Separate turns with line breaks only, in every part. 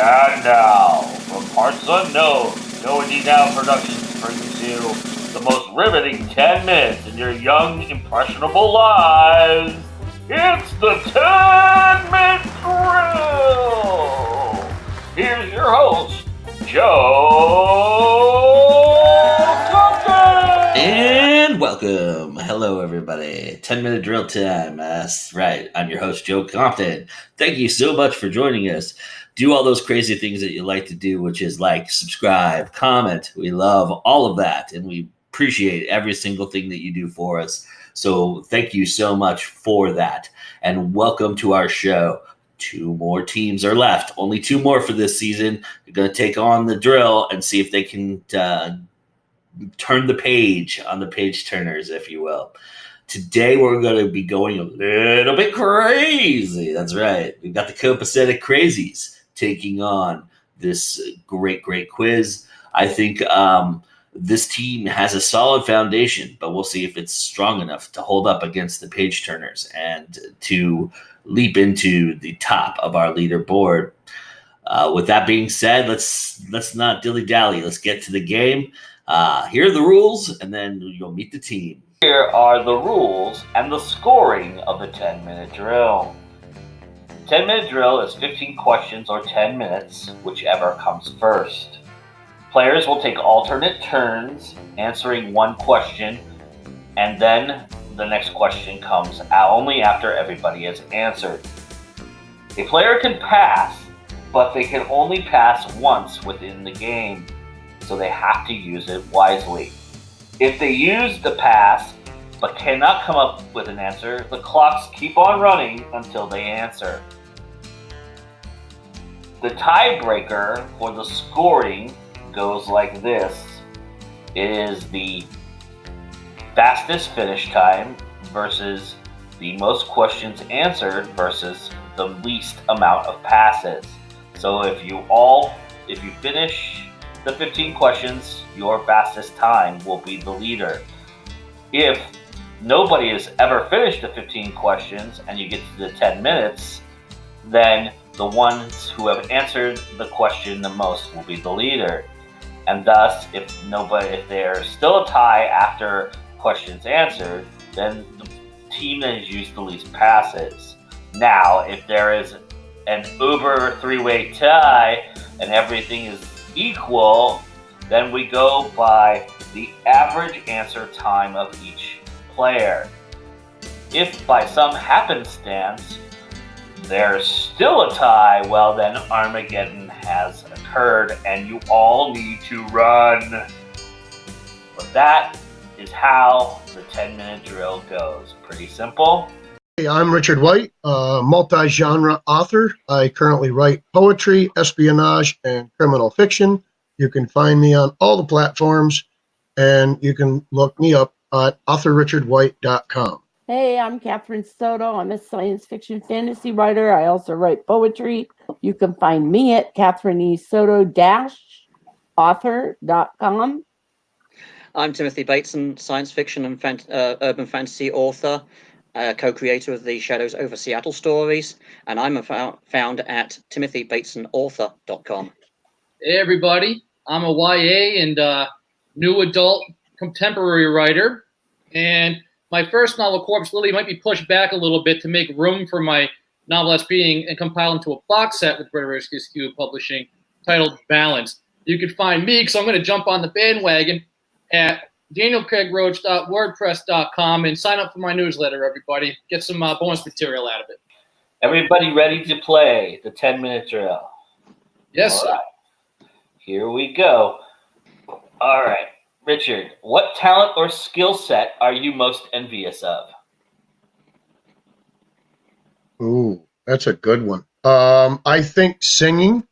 And now, from parts unknown, No Indeed Now Productions brings you the most riveting 10 minutes in your young, impressionable lives. It's the 10-Minute Drill! Here's your host, Joe Compton!
And welcome. Hello, everybody. 10-minute drill time. That's right. I'm your host, Joe Compton. Thank you so much for joining us. Do all those crazy things that you like to do, which is like, subscribe, comment. We love all of that, and we appreciate every single thing that you do for us. So thank you so much for that. And welcome to our show. 2 more teams are left. Only 2 more for this season. We're going to take on the drill and see if they can turn the page on the page turners, if you will. Today we're going to be going a little bit crazy. That's right. We've got the Copacetic Crazies taking on this great quiz. I think this team has a solid foundation, but we'll see if it's strong enough to hold up against the page turners and to leap into the top of our leaderboard. With that being said, let's not dilly-dally. Let's get to the game. Here are the rules, and then you'll meet the team.
Here are the rules and the scoring of the 10-minute drill. 10-minute drill is 15 questions or 10 minutes, whichever comes first. Players will take alternate turns answering one question, and then the next question comes only after everybody has answered. A player can pass, but they can only pass once within the game, so they have to use it wisely. If they use the pass but cannot come up with an answer, the clocks keep on running until they answer. The tiebreaker for the scoring goes like this. It is the fastest finish time versus the most questions answered versus the least amount of passes. So if you finish the 15 questions, your fastest time will be the leader. If nobody has ever finished the 15 questions and you get to the 10 minutes, then the ones who have answered the question the most will be the leader. And thus, if there's still a tie after questions answered, then the team that has used the least passes. Now, if there is an uber 3-way tie and everything is equal, then we go by the average answer time of each player. If by some happenstance there's still a tie, well then Armageddon has occurred and you all need to run. But that is how the 10-minute drill goes. Pretty simple.
Hey, I'm Richard White, multi-genre author. I currently write poetry, espionage, and criminal fiction. You can find me on all the platforms, and you can look me up at authorrichardwhite.com.
Hey, I'm Katherine SOTO. I'm a science fiction fantasy writer. I also write poetry. You can find me at KatherineSOTO-author.com.
I'm Timothy BATESON, science fiction and urban fantasy author, co-creator of the Shadows Over Seattle stories, and I'm found at timothybatesonauthor.com.
Hey everybody, I'm a YA and new adult contemporary writer, and my first novel, Corpse Lily, might be pushed back a little bit to make room for my novel that's being compiled into a box set with British Askew Publishing titled Balance. You can find me, because I'm going to jump on the bandwagon, at danielcraigroach.wordpress.com and sign up for my newsletter, everybody. Get some bonus material out of it.
Everybody ready to play the 10-minute drill?
Yes, sir.
Right. Here we go. All right. Richard, what talent or skill set are you most envious of?
Ooh, that's a good one. I think singing.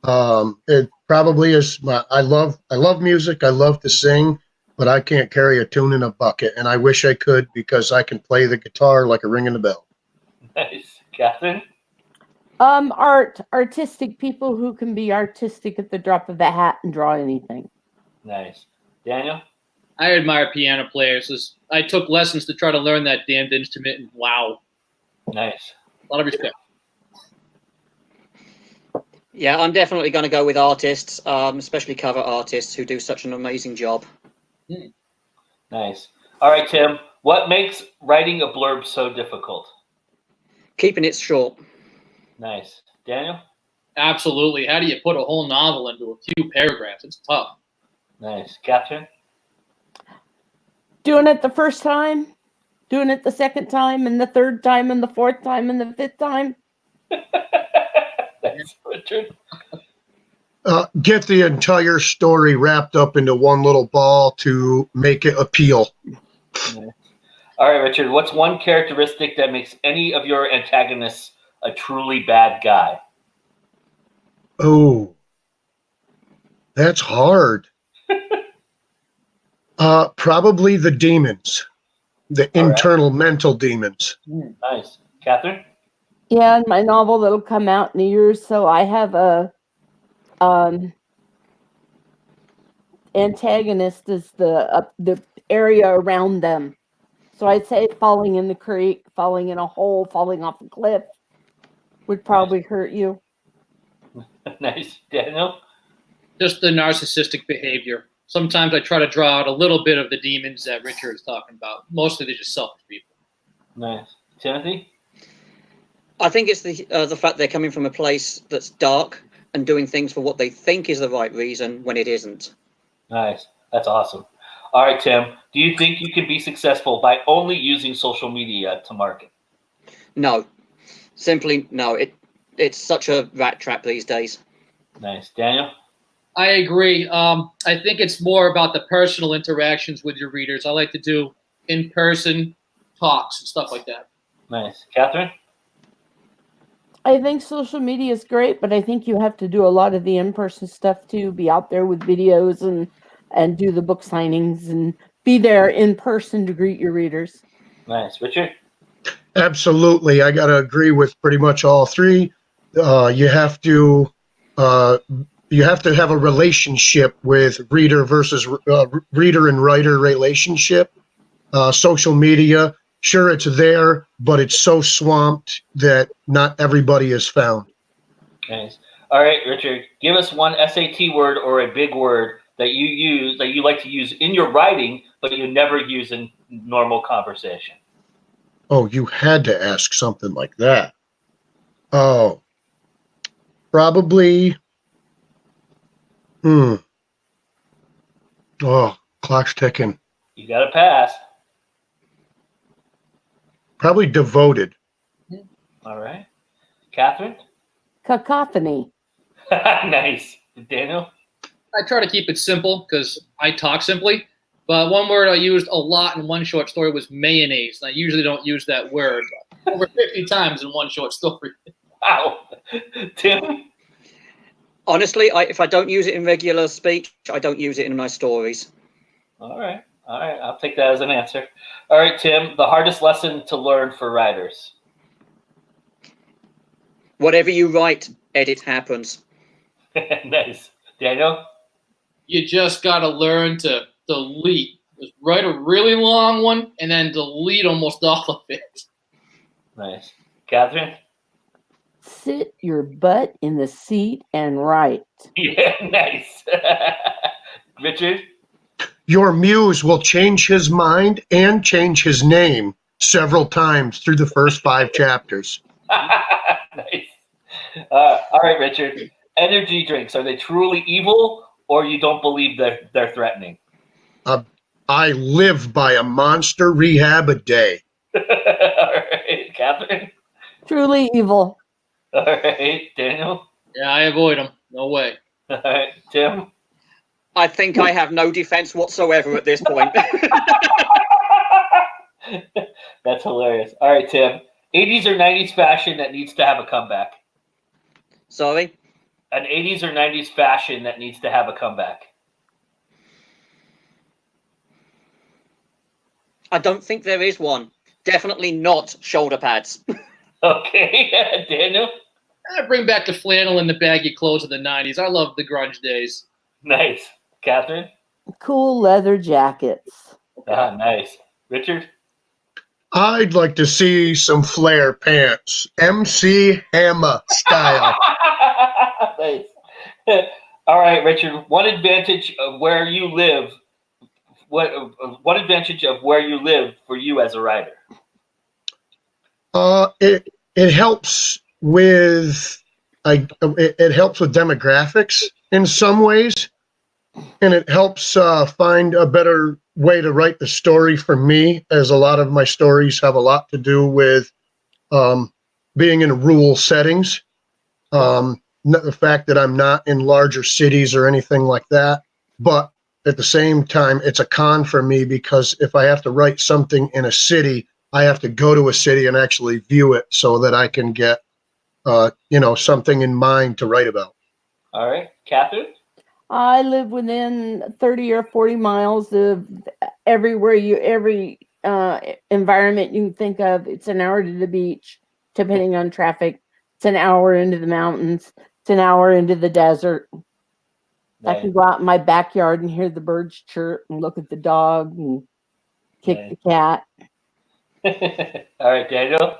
It probably is. I love music. I love to sing, but I can't carry a tune in a bucket, and I wish I could, because I can play the guitar like a ring in the bell.
Nice. Catherine?
Artistic people who can be artistic at the drop of a hat and draw anything.
Nice. Daniel?
I admire piano players. I took lessons to try to learn that damned instrument, and wow.
Nice.
A lot of respect.
Yeah, I'm definitely going to go with artists, especially cover artists who do such an amazing job.
Nice. All right, Tim. What makes writing a blurb so difficult?
Keeping it short.
Nice. Daniel?
Absolutely. How do you put a whole novel into a few paragraphs? It's tough.
Nice. Catherine?
Doing it the first time, doing it the second time, and the third time, and the fourth time, and the fifth time.
That's Richard.
Get the entire story wrapped up into one little ball to make it appeal.
Nice. All right, Richard. What's one characteristic that makes any of your antagonists a truly bad guy?
Oh, that's hard. Probably the demons, the
All right.
internal mental demons.
Nice. Catherine?
Yeah, in my novel that'll come out in a year or so, I have a antagonist is the area around them. So I'd say falling in the creek, falling in a hole, falling off a cliff would probably hurt you.
Nice. Daniel?
Just the narcissistic behavior. Sometimes I try to draw out a little bit of the demons that Richard is talking about. Mostly they're just selfish people.
Nice. Timothy?
I think it's the fact they're coming from a place that's dark and doing things for what they think is the right reason when it isn't.
Nice. That's awesome. All right, Tim. Do you think you can be successful by only using social media to market?
No. Simply no. It's such a rat trap these days.
Nice. Daniel?
I agree. I think it's more about the personal interactions with your readers. I like to do in-person talks and stuff like that.
Nice. Catherine?
I think social media is great, but I think you have to do a lot of the in-person stuff too, be out there with videos and do the book signings and be there in person to greet your readers.
Nice. Richard?
Absolutely. I got to agree with pretty much all three. You have to have a relationship with reader versus reader and writer relationship. Social media, sure, it's there, but it's so swamped that not everybody is found.
Nice. All right, Richard, give us one SAT word or a big word that you use, that you like to use in your writing, but you never use in normal conversation.
Oh, you had to ask something like that. Oh, probably. Oh, clock's ticking.
You got to pass.
Probably devoted.
All right. Catherine?
Cacophony.
Nice. Daniel?
I try to keep it simple because I talk simply. But one word I used a lot in one short story was mayonnaise. And I usually don't use that word over 50 times in one short story.
Wow. Tim?
Honestly, if I don't use it in regular speech, I don't use it in my stories.
All right. All right. I'll take that as an answer. All right, Tim. The hardest lesson to learn for writers.
Whatever you write, edit happens.
Nice. Daniel?
You just got to learn to delete. Just write a really long one and then delete almost all of it.
Nice. Catherine?
Sit your butt in the seat and write.
Yeah, nice. Richard?
Your muse will change his mind and change his name several times through the first 5 chapters.
Nice. All right, Richard. Energy drinks, are they truly evil or you don't believe they're threatening?
I live by a monster rehab a day.
All right, Catherine?
Truly evil.
All right, Daniel?
Yeah, I avoid them. No way.
All right, Tim?
I think I have no defense whatsoever at this point.
That's hilarious. All right, Tim. 80s or 90s fashion that needs to have a comeback?
Sorry?
An 80s or 90s fashion that needs to have a comeback?
I don't think there is one. Definitely not shoulder pads.
Okay, Daniel?
I bring back the flannel and the baggy clothes of the 90s. I love the grunge days.
Nice. Catherine?
Cool leather jackets.
Nice. Richard?
I'd like to see some flare pants, MC Hammer style.
Nice. All right, Richard. One advantage of where you live. One advantage of where you live for you as a writer?
It helps with it helps with demographics in some ways, and it helps find a better way to write the story for me, as a lot of my stories have a lot to do with being in rural settings. The fact that I'm not in larger cities or anything like that, but at the same time, it's a con for me, because if I have to write something in a city, I have to go to a city and actually view it so that I can get, something in mind to write about.
All right, Catherine?
I live within 30 or 40 miles of every environment you can think of. It's an hour to the beach, depending on traffic. It's an hour into the mountains. It's an hour into the desert.
Nice.
I can go out in my backyard and hear the birds chirp and look at the dog and kick the cat.
All right, Daniel?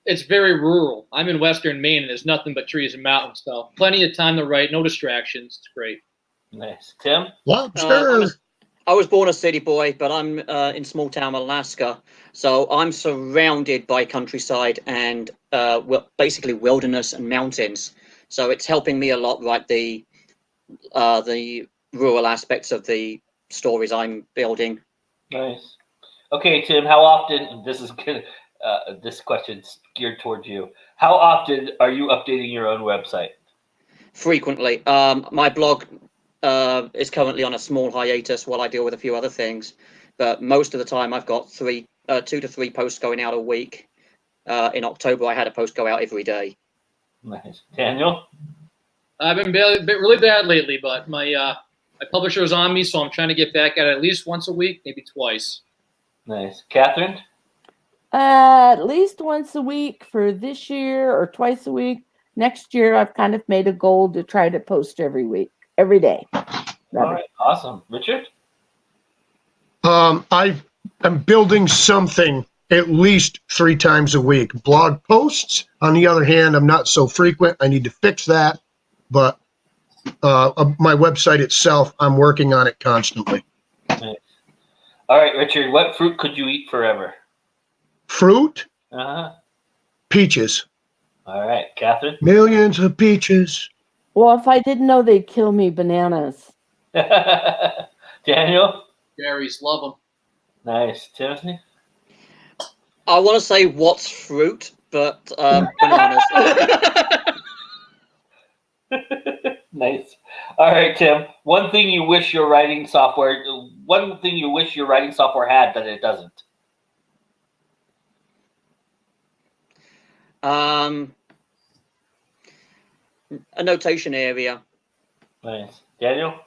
It's very rural. I'm in western Maine, and there's nothing but trees and mountains, so plenty of time to write, no distractions. It's great.
Nice. Tim?
Lobster.
I was born a city boy, but I'm in small town Alaska, so I'm surrounded by countryside and basically wilderness and mountains. So it's helping me a lot write the rural aspects of the stories I'm building.
Nice. Okay, Tim, how often, this is good, this question's geared towards you. How often are you updating your own website?
Frequently. My blog is currently on a small hiatus while I deal with a few other things, but most of the time I've got 2 to 3 posts going out a week. In October, I had a post go out every day.
Nice. Daniel?
I've been really bad lately, but my publisher is on me, so I'm trying to get back at it at least once a week, maybe twice.
Nice. Catherine?
At least once a week for this year, or twice a week. Next year, I've kind of made a goal to try to post every day.
All right. Awesome. Richard?
I'm building something at least 3 times a week. Blog posts, on the other hand, I'm not so frequent. I need to fix that. But my website itself, I'm working on it constantly.
Nice. All right, Richard, what fruit could you eat forever?
Fruit?
Uh-huh.
Peaches.
All right, Catherine?
Millions of peaches.
Well, if I didn't know they'd kill me, bananas.
Daniel?
Berries, love them.
Nice. Timothy?
I want to say what's fruit, but bananas.
Nice. All right, Tim. One thing you wish your writing software had that it doesn't.
A notation area.
Nice. Daniel?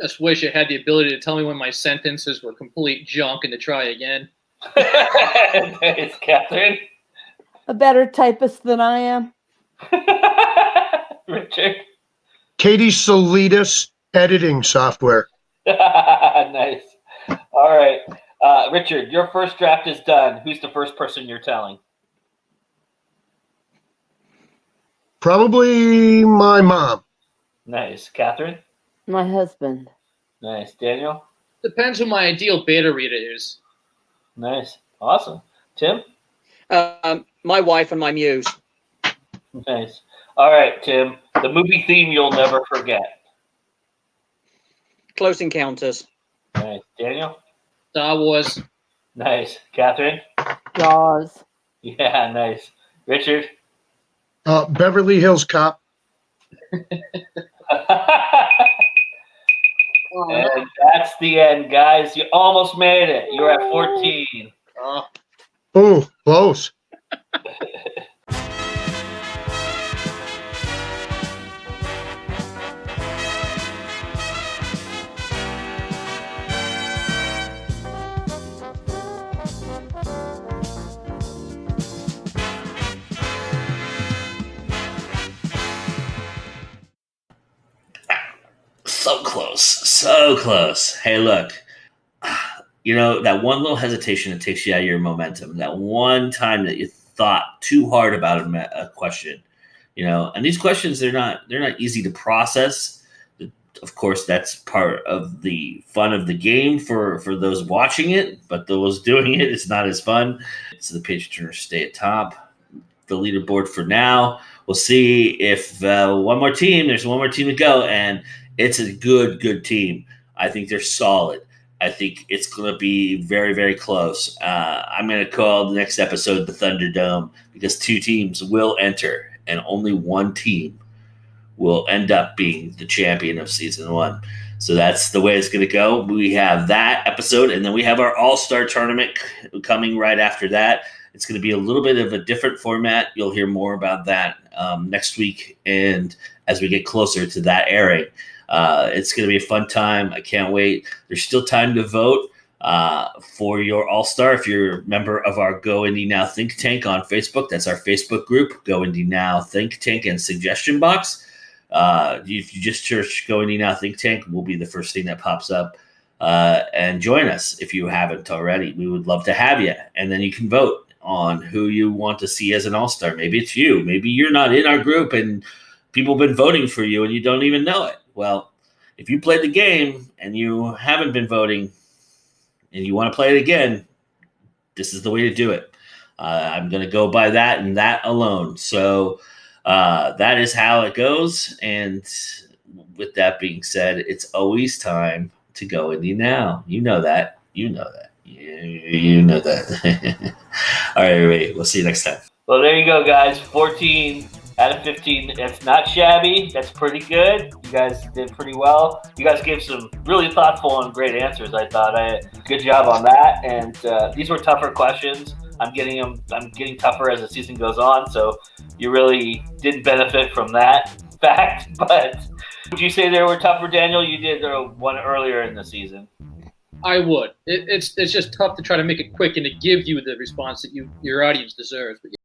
Just wish it had the ability to tell me when my sentences were complete junk and to try again.
Nice. Catherine?
A better typist than I am.
Richard?
Katie Solidas editing software.
Nice. All right. Richard, your first draft is done. Who's the first person you're telling?
Probably my mom.
Nice. Catherine?
My husband.
Nice. Daniel?
Depends who my ideal beta reader is.
Nice. Awesome. Tim?
My wife and my muse.
Nice. All right, Tim. The movie theme you'll never forget.
Close Encounters.
Nice. Daniel?
Star Wars.
Nice. Catherine?
Jaws.
Yeah, nice. Richard?
Beverly Hills Cop.
And that's the end, guys. You almost made it. You're at 14.
Oh, close.
So close. So close. Hey, look. You know, that one little hesitation that takes you out of your momentum, that one time that you thought too hard about a question, And these questions, they're not easy to process. Of course, that's part of the fun of the game for those watching it, but those doing it, it's not as fun. So the page turners stay at top. The leaderboard for now. We'll see if there's one more team to go, and it's a good team. I think they're solid. I think it's going to be very, very close. I'm going to call the next episode the Thunderdome, because 2 teams will enter, and only one team will end up being the champion of season 1. So that's the way it's going to go. We have that episode, and then we have our All-Star tournament coming right after that. It's going to be a little bit of a different format. You'll hear more about that next week, and as we get closer to that airing. It's going to be a fun time. I can't wait. There's still time to vote for your All-Star. If you're a member of our Go Indy Now Think Tank on Facebook, that's our Facebook group, Go Indy Now Think Tank and Suggestion Box. If you just search Go Indy Now Think Tank, will be the first thing that pops up. And join us if you haven't already. We would love to have you. And then you can vote on who you want to see as an All-Star. Maybe it's you. Maybe you're not in our group and people have been voting for you and you don't even know it. Well, if you played the game and you haven't been voting and you want to play it again, this is the way to do it. I'm going to go by that and that alone. So that is how it goes. And with that being said, it's always time to go Indy Now. You know that. You know that. You know that. All right, everybody. We'll see you next time.
Well, there you go, guys. 14 out of 15. That's not shabby. That's pretty good. You guys did pretty well. You guys gave some really thoughtful and great answers, I thought. Good job on that. And these were tougher questions. I'm getting tougher as the season goes on, so you really did benefit from that fact. But would you say they were tougher, Daniel? You did one earlier in the season.
I would. It's just tough to try to make it quick and to give you the response that your audience deserves. But